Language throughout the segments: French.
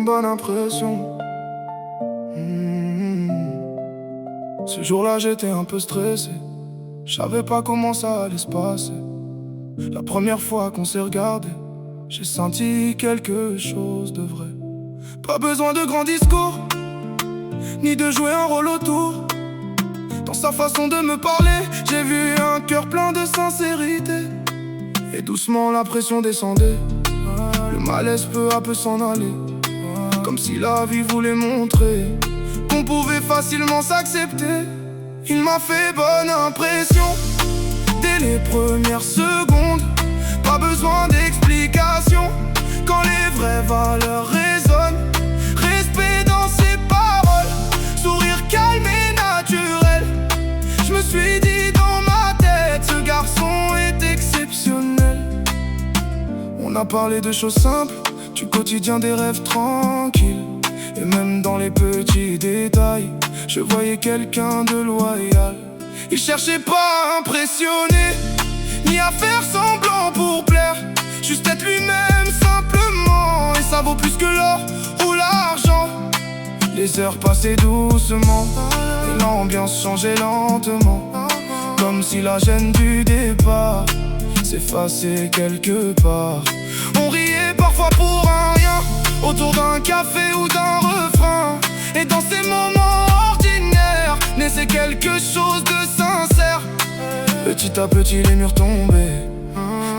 bonne impression. Ce jour-là j'étais un peu stressé, je savais pas comment ça allait se passer. La première fois qu'on s'est regardé, j'ai senti quelque chose de vrai. Pas besoin de grands discours, ni de jouer un rôle autour. Dans sa façon de me parler, j'ai vu un cœur plein de sincérité. Et doucement la pression descendait, le malaise peu à peu s'en allait. Comme si la vie voulait montrer qu'on pouvait facilement s'accepter. Il m'a fait bonne impression dès les premières secondes. Pas besoin d'explication quand les vraies valeurs résonnent. Respect dans ses paroles, sourire calme et naturel. Je me suis dit dans ma tête, ce garçon est exceptionnel. On a parlé de choses simples, du quotidien, des rêves tranquilles. Et même dans les petits détails, je voyais quelqu'un de loyal. Il cherchait pas à impressionner, ni à faire semblant pour plaire. Juste être lui-même simplement, et ça vaut plus que l'or ou l'argent. Les heures passaient doucement, et l'ambiance changeait lentement. Comme si la gêne du départ s'effaçait quelque part. On riait parfois pour un rien, autour d'un café ou d'un refrain. Et dans ces moments ordinaires naissait quelque chose de sincère. Petit à petit les murs tombaient,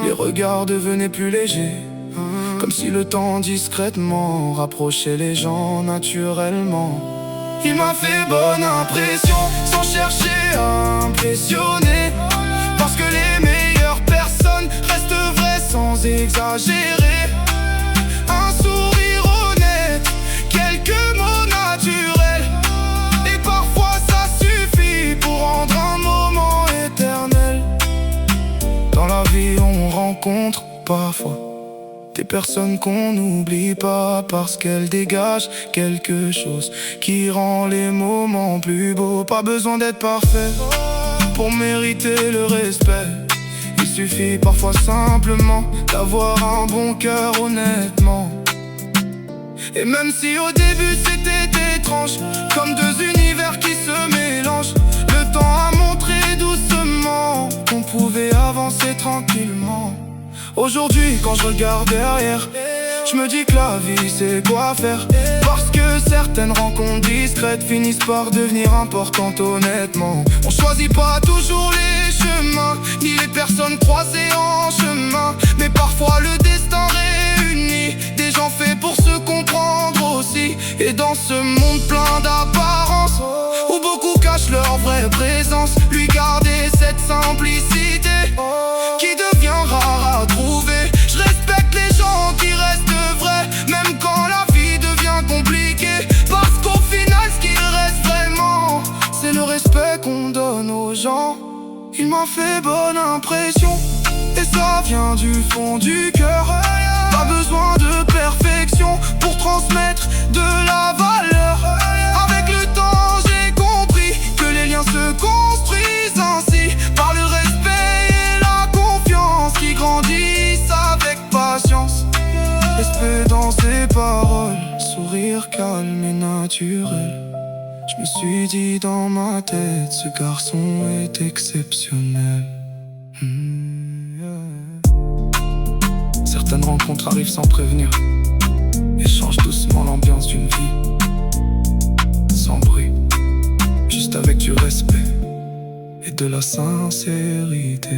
les regards devenaient plus légers. Comme si le temps discrètement rapprochait les gens naturellement. Il m'a fait bonne impression, sans chercher à impressionner. Parce que les meilleures personnes restent vraies sans exagérer. Un sourire honnête, quelques mots naturels. Et parfois ça suffit pour rendre un moment éternel. Dans la vie on rencontre parfois des personnes qu'on n'oublie pas, parce qu'elles dégagent quelque chose qui rend les moments plus beaux. Pas besoin d'être parfait pour mériter le respect. Il suffit parfois simplement d'avoir un bon cœur honnêtement. Et même si au début c'était étrange, comme deux univers qui se mélangent, le temps a montré doucement qu'on pouvait avancer tranquillement. Aujourd'hui quand je regarde derrière, je me dis que la vie c'est quoi faire. Parce que certaines rencontres discrètes finissent par devenir importantes honnêtement. On choisit pas toujours les chemins, ni les personnes croisées en chemin. Mais parfois le destin réunit des gens faits pour se comprendre aussi. Et dans ce monde plein d'apparences, où beaucoup cachent leur vraie présence, lui garder cette simplicité qui devient rare à trouver. Je respecte les gens qui restent vrais, même quand la vie devient compliquée. Parce qu'au final ce qu'il reste vraiment, c'est le respect qu'on donne aux gens. Il m'a fait bonne impression, et ça vient du fond du cœur. Pas besoin de perfection pour transmettre de la valeur. Avec le temps j'ai compris que les liens se construisent ainsi, par le respect et la confiance qui grandissent avec patience. Respect dans ses paroles, sourire calme et naturel. Je me suis dit dans ma tête, ce garçon est exceptionnel. Certaines rencontres arrivent sans prévenir et changent doucement l'ambiance d'une vie. Sans bruit, juste avec du respect et de la sincérité.